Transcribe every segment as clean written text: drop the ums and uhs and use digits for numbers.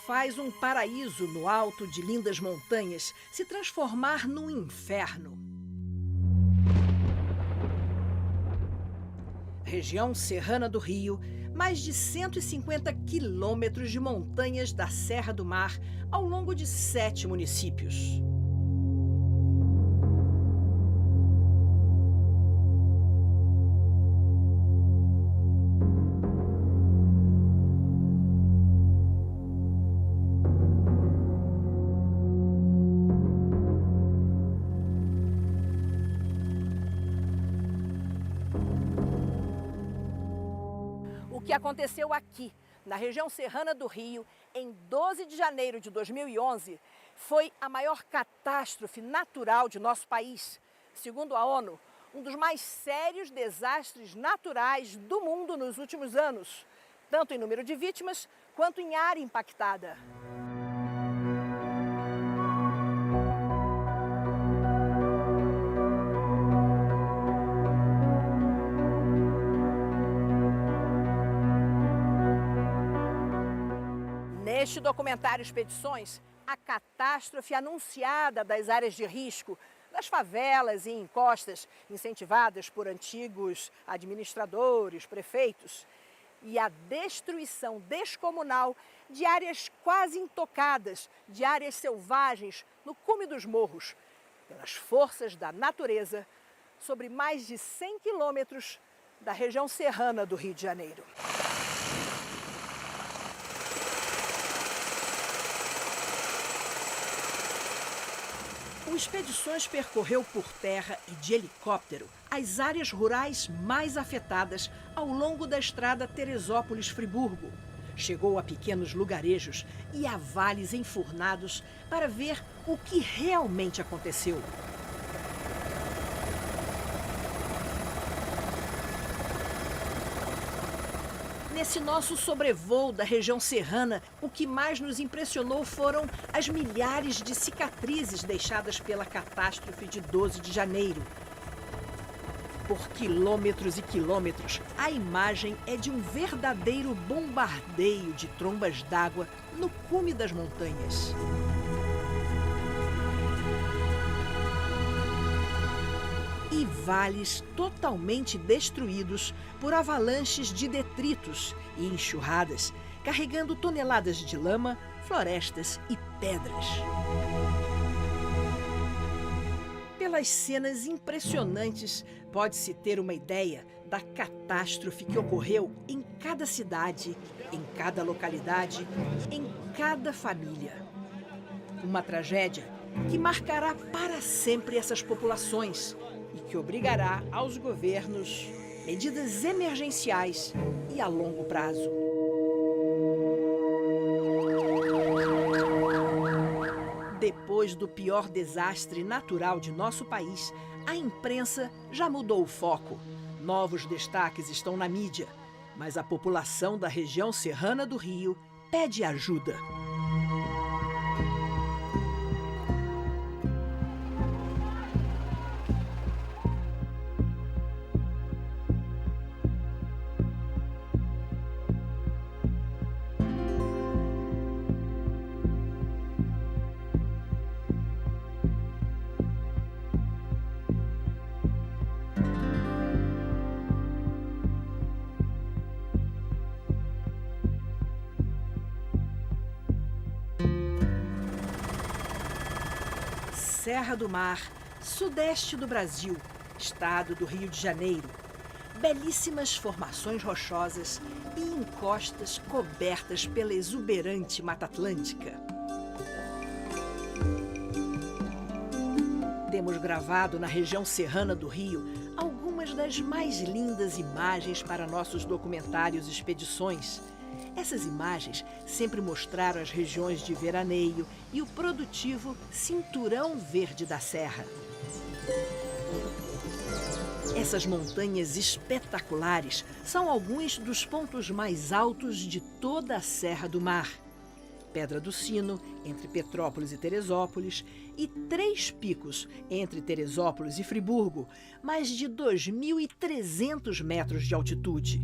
faz um paraíso no alto de lindas montanhas se transformar num inferno? Região Serrana do Rio, mais de 150 quilômetros de montanhas da Serra do Mar ao longo de 7 municípios. O que aconteceu aqui, na região serrana do Rio, em 12 de janeiro de 2011, foi a maior catástrofe natural de nosso país. Segundo a ONU, um dos mais sérios desastres naturais do mundo nos últimos anos, tanto em número de vítimas quanto em área impactada. Neste documentário Expedições, a catástrofe anunciada das áreas de risco, das favelas e encostas incentivadas por antigos administradores, prefeitos, e a destruição descomunal de áreas quase intocadas, de áreas selvagens no cume dos morros, pelas forças da natureza, sobre mais de 100 quilômetros da região serrana do Rio de Janeiro. O Expedições percorreu por terra e de helicóptero as áreas rurais mais afetadas ao longo da estrada Teresópolis-Friburgo. Chegou a pequenos lugarejos e a vales enfurnados para ver o que realmente aconteceu. Nesse nosso sobrevoo da região serrana, o que mais nos impressionou foram as milhares de cicatrizes deixadas pela catástrofe de 12 de janeiro. Por quilômetros e quilômetros, a imagem é de um verdadeiro bombardeio de trombas d'água no cume das montanhas. E vales totalmente destruídos por avalanches de detritos e enxurradas, carregando toneladas de lama, florestas e pedras. Pelas cenas impressionantes, pode-se ter uma ideia da catástrofe que ocorreu em cada cidade, em cada localidade, em cada família. Uma tragédia que marcará para sempre essas populações e que obrigará aos governos medidas emergenciais e a longo prazo. Depois do pior desastre natural de nosso país, a imprensa já mudou o foco. Novos destaques estão na mídia, mas a população da região serrana do Rio pede ajuda. Serra do Mar, sudeste do Brasil, estado do Rio de Janeiro. Belíssimas formações rochosas e encostas cobertas pela exuberante Mata Atlântica. Temos gravado na região serrana do Rio algumas das mais lindas imagens para nossos documentários Expedições. Essas imagens sempre mostraram as regiões de veraneio e o produtivo cinturão verde da serra. Essas montanhas espetaculares são alguns dos pontos mais altos de toda a Serra do Mar. Pedra do Sino, entre Petrópolis e Teresópolis, e Três Picos, entre Teresópolis e Friburgo, mais de 2.300 metros de altitude.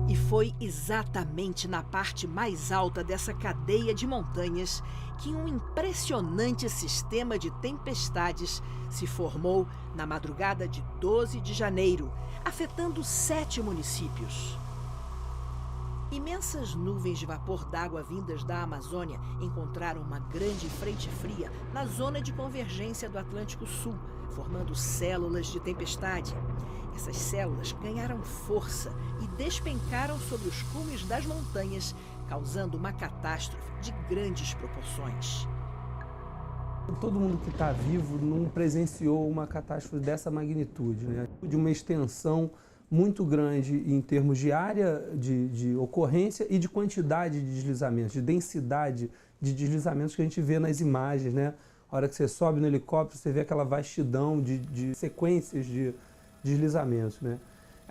E E foi exatamente na parte mais alta dessa cadeia de montanhas que um impressionante sistema de tempestades se formou na madrugada de 12 de janeiro, afetando 7 municípios. Imensas nuvens de vapor d'água vindas da Amazônia encontraram uma grande frente fria na zona de convergência do Atlântico Sul, formando células de tempestade. Essas células ganharam força e despencaram sobre os cumes das montanhas, causando uma catástrofe de grandes proporções. Todo mundo que está vivo não presenciou uma catástrofe dessa magnitude, né? De uma extensão muito grande em termos de área de ocorrência e de quantidade de deslizamentos, de densidade de deslizamentos que a gente vê nas imagens, né? A hora que você sobe no helicóptero, você vê aquela vastidão de sequências de deslizamentos, né?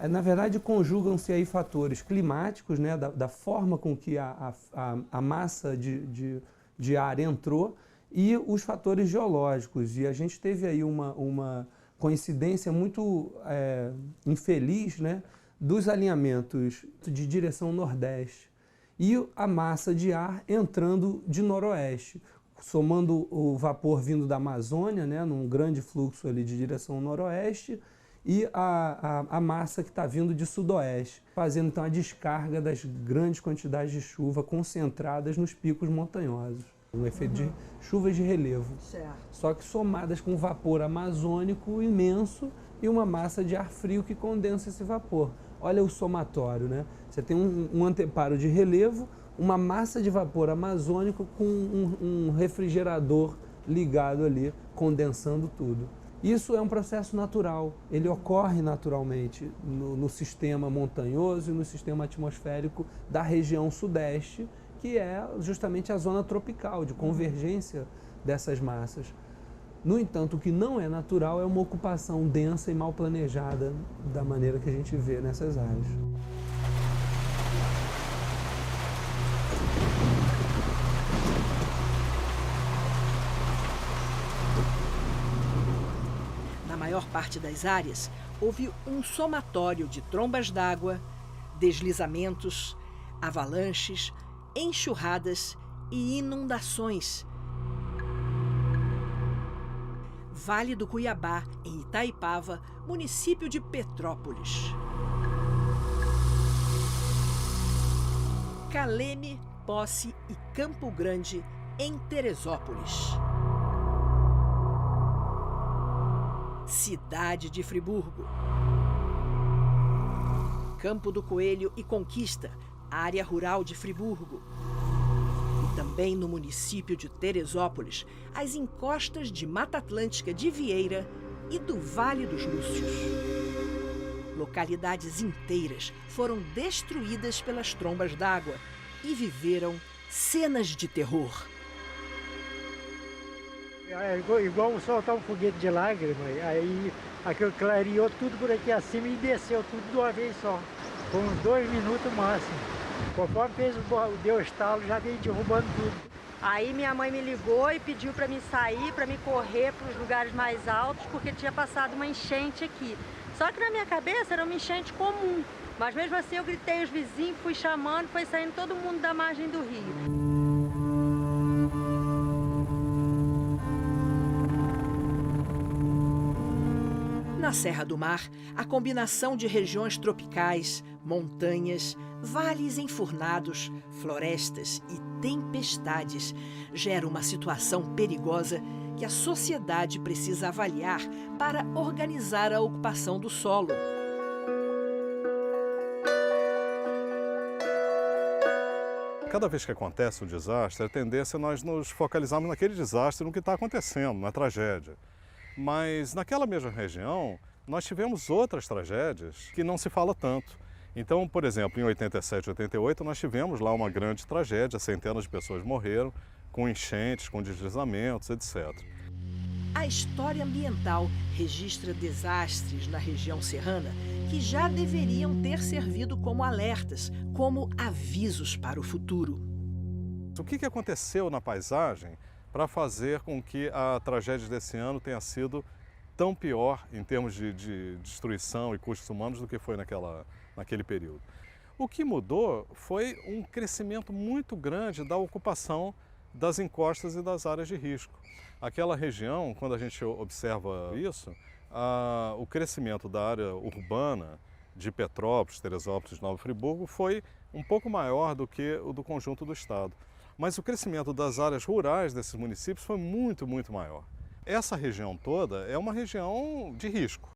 Na verdade, conjugam-se aí fatores climáticos, né? Da forma com que a massa de ar entrou, e os fatores geológicos. E a gente teve aí uma coincidência muito infeliz, né, dos alinhamentos de direção nordeste e a massa de ar entrando de noroeste, somando o vapor vindo da Amazônia, né, num grande fluxo ali de direção noroeste, e a massa que está vindo de sudoeste, fazendo então a descarga das grandes quantidades de chuva concentradas nos picos montanhosos. Um efeito de chuvas de relevo, Certo. Só que somadas com vapor amazônico imenso e uma massa de ar frio que condensa esse vapor. Olha o somatório, né? Você tem um anteparo de relevo, uma massa de vapor amazônico com um refrigerador ligado ali, condensando tudo. Isso é um processo natural, ele ocorre naturalmente no sistema montanhoso e no sistema atmosférico da região sudeste, que é justamente a zona tropical, de convergência dessas massas. No entanto, o que não é natural é uma ocupação densa e mal planejada da maneira que a gente vê nessas áreas. Na maior parte das áreas, houve um somatório de trombas d'água, deslizamentos, avalanches, enxurradas e inundações. Vale do Cuiabá, em Itaipava, município de Petrópolis. Caleme, Posse e Campo Grande, em Teresópolis. Cidade de Friburgo. Campo do Coelho e Conquista, área rural de Friburgo. E também no município de Teresópolis, as encostas de Mata Atlântica de Vieira e do Vale dos Lúcios. Localidades inteiras foram destruídas pelas trombas d'água e viveram cenas de terror. É igual soltar um foguete de lágrima, aí aquilo clareou tudo por aqui acima e desceu tudo de uma vez só, com uns 2 minutos máximo. Conforme deu estalo, já veio derrubando tudo. Aí minha mãe me ligou e pediu para me sair, para me correr para os lugares mais altos, porque tinha passado uma enchente aqui. Só que na minha cabeça era uma enchente comum. Mas mesmo assim eu gritei os vizinhos, fui chamando, foi saindo todo mundo da margem do rio. Na Serra do Mar, a combinação de regiões tropicais, montanhas, vales enfurnados, florestas e tempestades gera uma situação perigosa que a sociedade precisa avaliar para organizar a ocupação do solo. Cada vez que acontece um desastre, a tendência é nós nos focalizarmos naquele desastre, no que está acontecendo, na tragédia. Mas naquela mesma região, nós tivemos outras tragédias que não se fala tanto. Então, por exemplo, em 87 e 88, nós tivemos lá uma grande tragédia, centenas de pessoas morreram, com enchentes, com deslizamentos, etc. A história ambiental registra desastres na região serrana que já deveriam ter servido como alertas, como avisos para o futuro. O que aconteceu na paisagem para fazer com que a tragédia desse ano tenha sido tão pior em termos de destruição e custos humanos do que foi naquele período? O que mudou foi um crescimento muito grande da ocupação das encostas e das áreas de risco. Aquela região, quando a gente observa isso, o crescimento da área urbana de Petrópolis, Teresópolis, Nova Friburgo foi um pouco maior do que o do conjunto do estado. Mas o crescimento das áreas rurais desses municípios foi muito, muito maior. Essa região toda é uma região de risco.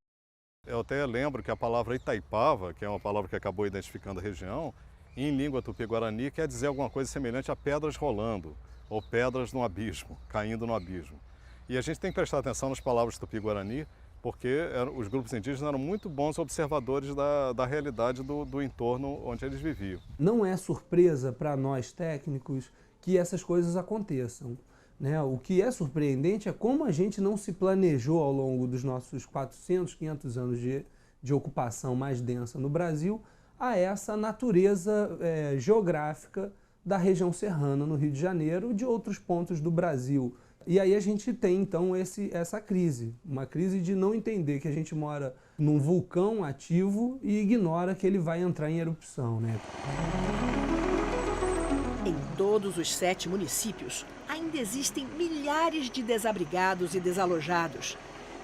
Eu até lembro que a palavra Itaipava, que é uma palavra que acabou identificando a região, em língua tupi-guarani quer dizer alguma coisa semelhante a pedras rolando, ou pedras no abismo, caindo no abismo. E a gente tem que prestar atenção nas palavras tupi-guarani, porque os grupos indígenas eram muito bons observadores da realidade do entorno onde eles viviam. Não é surpresa para nós técnicos que essas coisas aconteçam, né? O que é surpreendente é como a gente não se planejou ao longo dos nossos 400, 500 anos de ocupação mais densa no Brasil a essa natureza geográfica da região serrana no Rio de Janeiro e de outros pontos do Brasil. E aí a gente tem então essa crise, uma crise de não entender que a gente mora num vulcão ativo e ignora que ele vai entrar em erupção, né? Em todos os 7 municípios, ainda existem milhares de desabrigados e desalojados.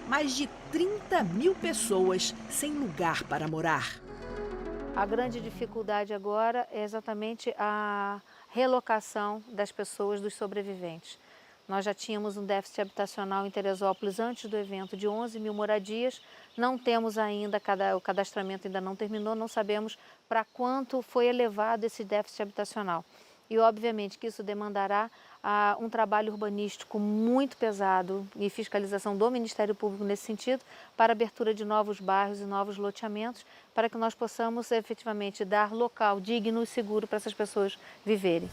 Mais de 30 mil pessoas sem lugar para morar. A grande dificuldade agora é exatamente a relocação das pessoas, dos sobreviventes. Nós já tínhamos um déficit habitacional em Teresópolis antes do evento de 11 mil moradias. Não temos ainda, o cadastramento ainda não terminou, não sabemos para quanto foi elevado esse déficit habitacional. E obviamente que isso demandará um trabalho urbanístico muito pesado e fiscalização do Ministério Público nesse sentido, para abertura de novos bairros e novos loteamentos, para que nós possamos efetivamente dar local digno e seguro para essas pessoas viverem.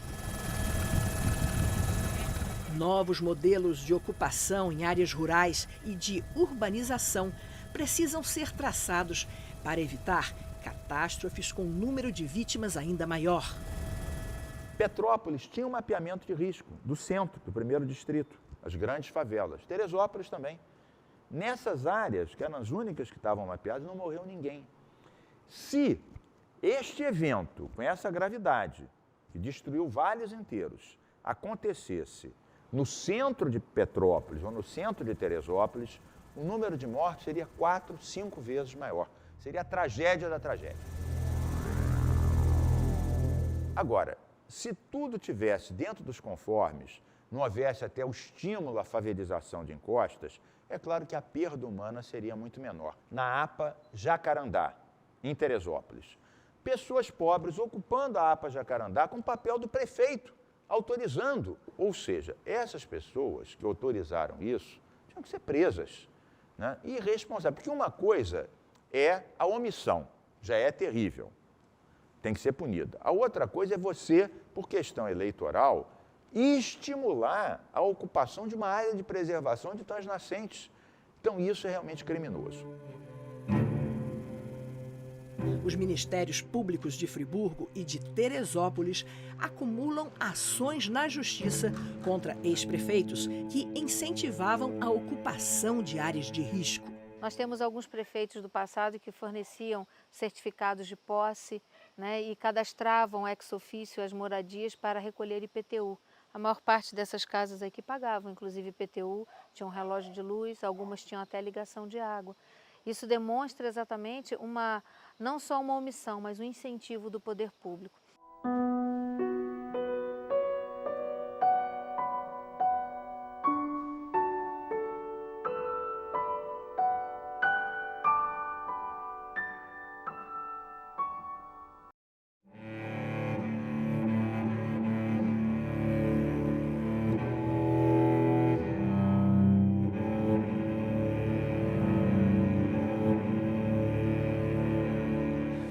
Novos modelos de ocupação em áreas rurais e de urbanização precisam ser traçados para evitar catástrofes com um número de vítimas ainda maior. Petrópolis tinha um mapeamento de risco do centro, do primeiro distrito, as grandes favelas. Teresópolis também. Nessas áreas, que eram as únicas que estavam mapeadas, não morreu ninguém. Se este evento, com essa gravidade, que destruiu vales inteiros, acontecesse no centro de Petrópolis ou no centro de Teresópolis, o número de mortes seria 4, 5 vezes maior. Seria a tragédia da tragédia. Agora, se tudo tivesse dentro dos conformes, não houvesse até o estímulo à favelização de encostas, é claro que a perda humana seria muito menor. Na APA Jacarandá, em Teresópolis, pessoas pobres ocupando a APA Jacarandá com o papel do prefeito, autorizando. Ou seja, essas pessoas que autorizaram isso tinham que ser presas, né? E responsáveis. Porque uma coisa é a omissão, já é terrível, tem que ser punida. A outra coisa é você, por questão eleitoral, estimular a ocupação de uma área de preservação de transnascentes. Então isso é realmente criminoso. Os ministérios públicos de Friburgo e de Teresópolis acumulam ações na justiça contra ex-prefeitos que incentivavam a ocupação de áreas de risco. Nós temos alguns prefeitos do passado que forneciam certificados de posse, né, e cadastravam ex officio as moradias para recolher IPTU. A maior parte dessas casas aqui pagavam, inclusive IPTU, tinham um relógio de luz, algumas tinham até ligação de água. Isso demonstra exatamente não só uma omissão, mas um incentivo do poder público.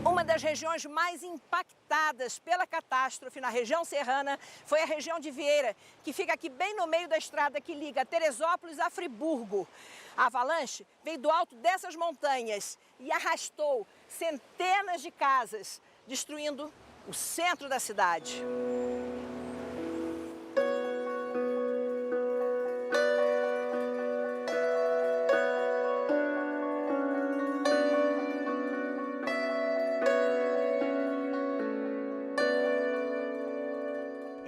Uma das regiões mais impactadas pela catástrofe na região serrana foi a região de Vieira, que fica aqui bem no meio da estrada que liga Teresópolis a Friburgo. A avalanche veio do alto dessas montanhas e arrastou centenas de casas, destruindo o centro da cidade.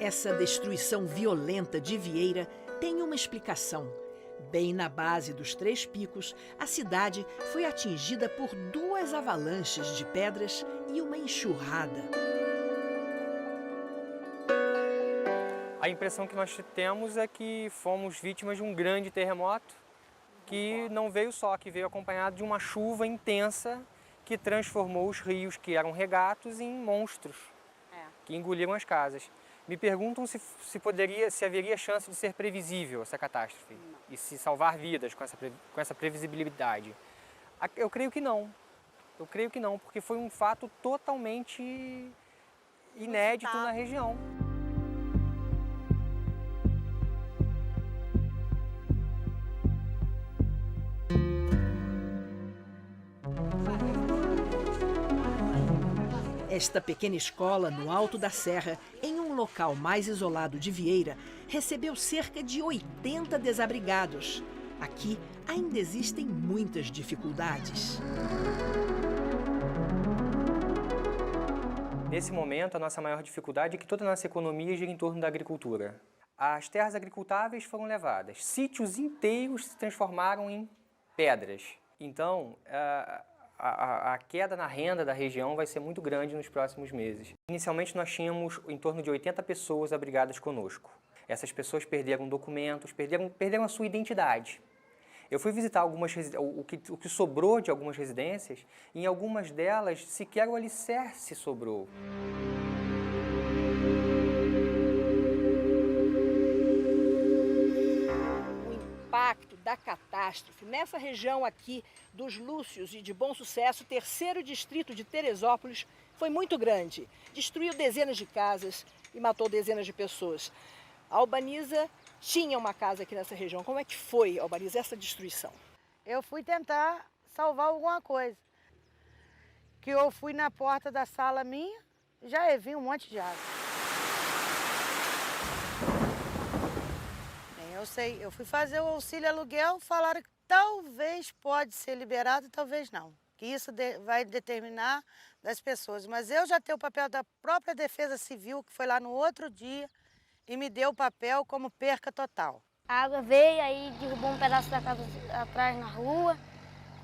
Essa destruição violenta de Vieira tem uma explicação. Bem na base dos Três Picos, a cidade foi atingida por 2 avalanches de pedras e uma enxurrada. A impressão que nós temos é que fomos vítimas de um grande terremoto que não veio só, que veio acompanhado de uma chuva intensa que transformou os rios, que eram regatos, em monstros que engoliram as casas. Me perguntam se haveria chance de ser previsível essa catástrofe e se salvar vidas com essa previsibilidade. Eu creio que não. Eu creio que não, porque foi um fato totalmente inédito na região. Esta pequena escola, no alto da serra, em um local mais isolado de Vieira, recebeu cerca de 80 desabrigados. Aqui ainda existem muitas dificuldades. Nesse momento, a nossa maior dificuldade é que toda a nossa economia gira em torno da agricultura. As terras agricultáveis foram levadas, sítios inteiros se transformaram em pedras. Então, a queda na renda da região vai ser muito grande nos próximos meses. Inicialmente, nós tínhamos em torno de 80 pessoas abrigadas conosco. Essas pessoas perderam documentos, perderam a sua identidade. Eu fui visitar o que sobrou de algumas residências, e em algumas delas sequer o alicerce sobrou. O impacto da catástrofe nessa região aqui dos Lúcios e de Bom Sucesso, terceiro distrito de Teresópolis, foi muito grande. Destruiu dezenas de casas e matou dezenas de pessoas. A Albaniza tinha uma casa aqui nessa região. Como é que foi, Albaniza, essa destruição? Eu fui tentar salvar alguma coisa. Que eu fui na porta da sala minha, já vi um monte de água. Eu fui fazer o auxílio aluguel, falaram que talvez pode ser liberado, talvez não. Que isso vai determinar das pessoas. Mas eu já tenho o papel da própria Defesa Civil, que foi lá no outro dia e me deu o papel como perca total. A água veio, aí derrubou um pedaço da casa atrás na rua,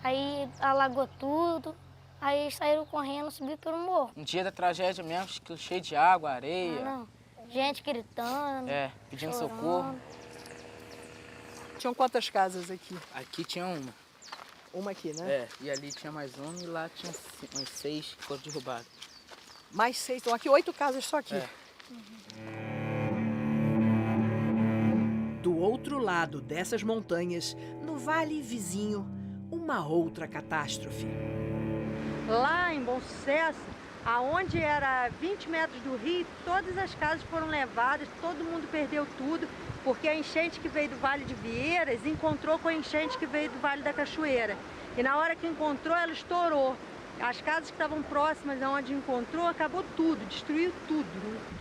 aí alagou tudo, aí saíram correndo, subiram pelo morro. Um dia da tragédia mesmo, cheio de água, areia. Não. Gente gritando, pedindo chorando. socorro. Tinham quantas casas aqui? Aqui tinha uma. Uma aqui, né? E ali tinha mais uma e lá tinha umas 6 que foram derrubadas. Mais 6, então aqui 8 casas só aqui. Do outro lado dessas montanhas, no vale vizinho, uma outra catástrofe. Lá em Bom Sucesso, aonde era 20 metros do rio, todas as casas foram levadas, todo mundo perdeu tudo, porque a enchente que veio do Vale de Vieiras encontrou com a enchente que veio do Vale da Cachoeira. E na hora que encontrou, ela estourou. As casas que estavam próximas de onde encontrou, acabou tudo, destruiu tudo.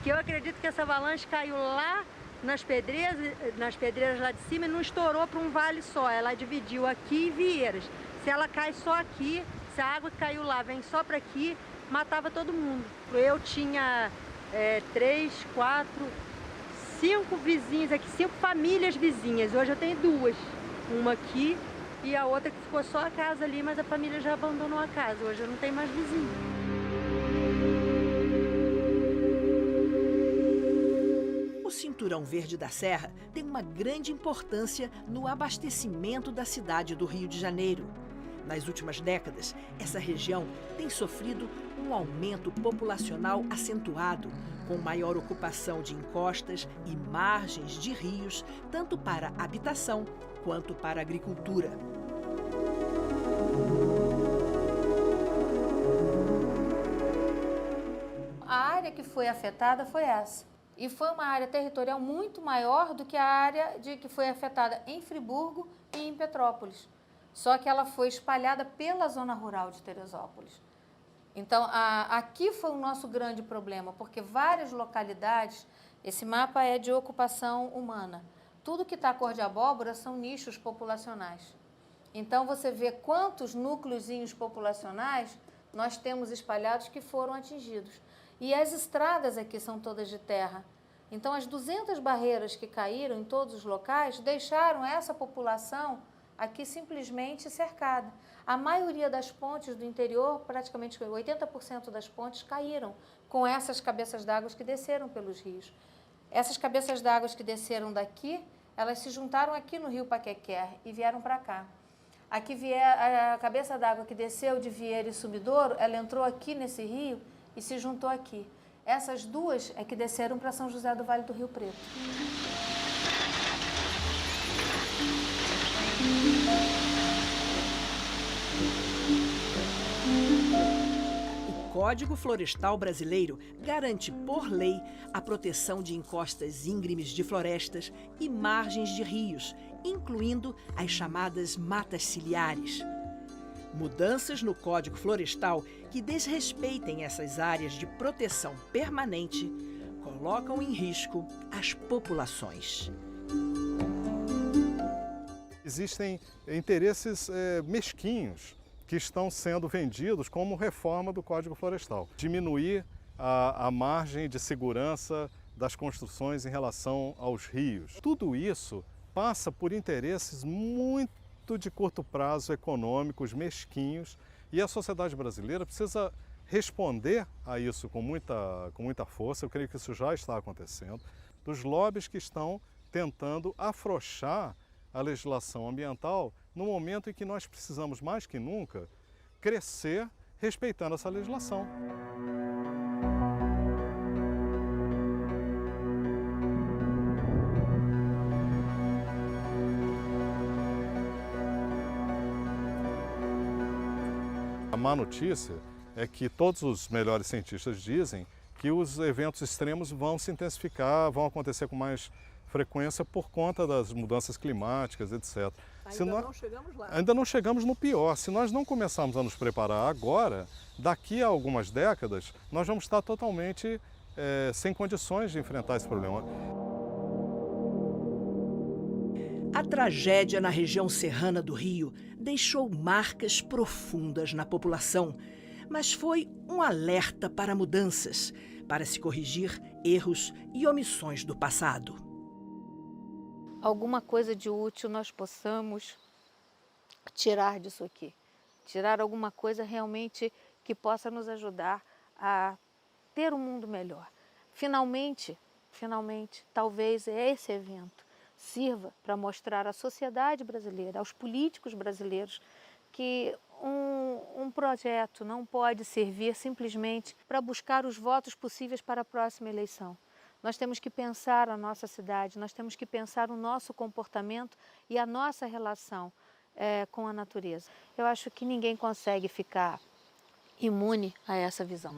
Que eu acredito que essa avalanche caiu lá nas pedreiras lá de cima e não estourou para um vale só. Ela dividiu aqui e Vieiras. Se ela cai só aqui, se a água que caiu lá vem só para aqui, matava todo mundo. Eu tinha 3, 4, 5 vizinhos aqui, 5 famílias vizinhas. Hoje eu tenho 2. Uma aqui e a outra que ficou só a casa ali, mas a família já abandonou a casa. Hoje eu não tenho mais vizinho. O Cinturão Verde da Serra tem uma grande importância no abastecimento da cidade do Rio de Janeiro. Nas últimas décadas, essa região tem sofrido um aumento populacional acentuado, com maior ocupação de encostas e margens de rios, tanto para habitação quanto para agricultura. A área que foi afetada foi essa. E foi uma área territorial muito maior do que a área que foi afetada em Friburgo e em Petrópolis. Só que ela foi espalhada pela zona rural de Teresópolis. Então, aqui foi o nosso grande problema, porque várias localidades, esse mapa é de ocupação humana. Tudo que está cor de abóbora são nichos populacionais. Então, você vê quantos núcleozinhos populacionais nós temos espalhados que foram atingidos. E as estradas aqui são todas de terra. Então, as 200 barreiras que caíram em todos os locais deixaram essa população aqui simplesmente cercada. A maioria das pontes do interior, praticamente 80% das pontes, caíram com essas cabeças d'água que desceram pelos rios. Essas cabeças d'água que desceram daqui, elas se juntaram aqui no rio Paquequer e vieram para cá. A cabeça d'água que desceu de Vieira e Sumidouro, ela entrou aqui nesse rio e se juntou aqui. Essas duas é que desceram para São José do Vale do Rio Preto. O Código Florestal Brasileiro garante por lei a proteção de encostas íngremes de florestas e margens de rios, incluindo as chamadas matas ciliares. Mudanças no Código Florestal que desrespeitem essas áreas de proteção permanente colocam em risco as populações. Existem interesses mesquinhos que estão sendo vendidos como reforma do Código Florestal. Diminuir a margem de segurança das construções em relação aos rios. Tudo isso passa por interesses muito de curto prazo, econômicos, mesquinhos, e a sociedade brasileira precisa responder a isso com muita força. Eu creio que isso já está acontecendo, dos lobbies que estão tentando afrouxar a legislação ambiental no momento em que nós precisamos mais que nunca crescer respeitando essa legislação. A má notícia é que todos os melhores cientistas dizem que os eventos extremos vão se intensificar, vão acontecer com mais frequência por conta das mudanças climáticas, etc. Não chegamos lá. Ainda não chegamos no pior. Se nós não começarmos a nos preparar agora, daqui a algumas décadas, nós vamos estar totalmente sem condições de enfrentar esse problema. A tragédia na região serrana do Rio deixou marcas profundas na população, mas foi um alerta para mudanças, para se corrigir erros e omissões do passado. Alguma coisa de útil nós possamos tirar disso aqui. Tirar alguma coisa realmente que possa nos ajudar a ter um mundo melhor. Finalmente, talvez esse evento sirva para mostrar à sociedade brasileira, aos políticos brasileiros, que um projeto não pode servir simplesmente para buscar os votos possíveis para a próxima eleição. Nós temos que pensar a nossa cidade, nós temos que pensar o nosso comportamento e a nossa relação com a natureza. Eu acho que ninguém consegue ficar imune a essa visão.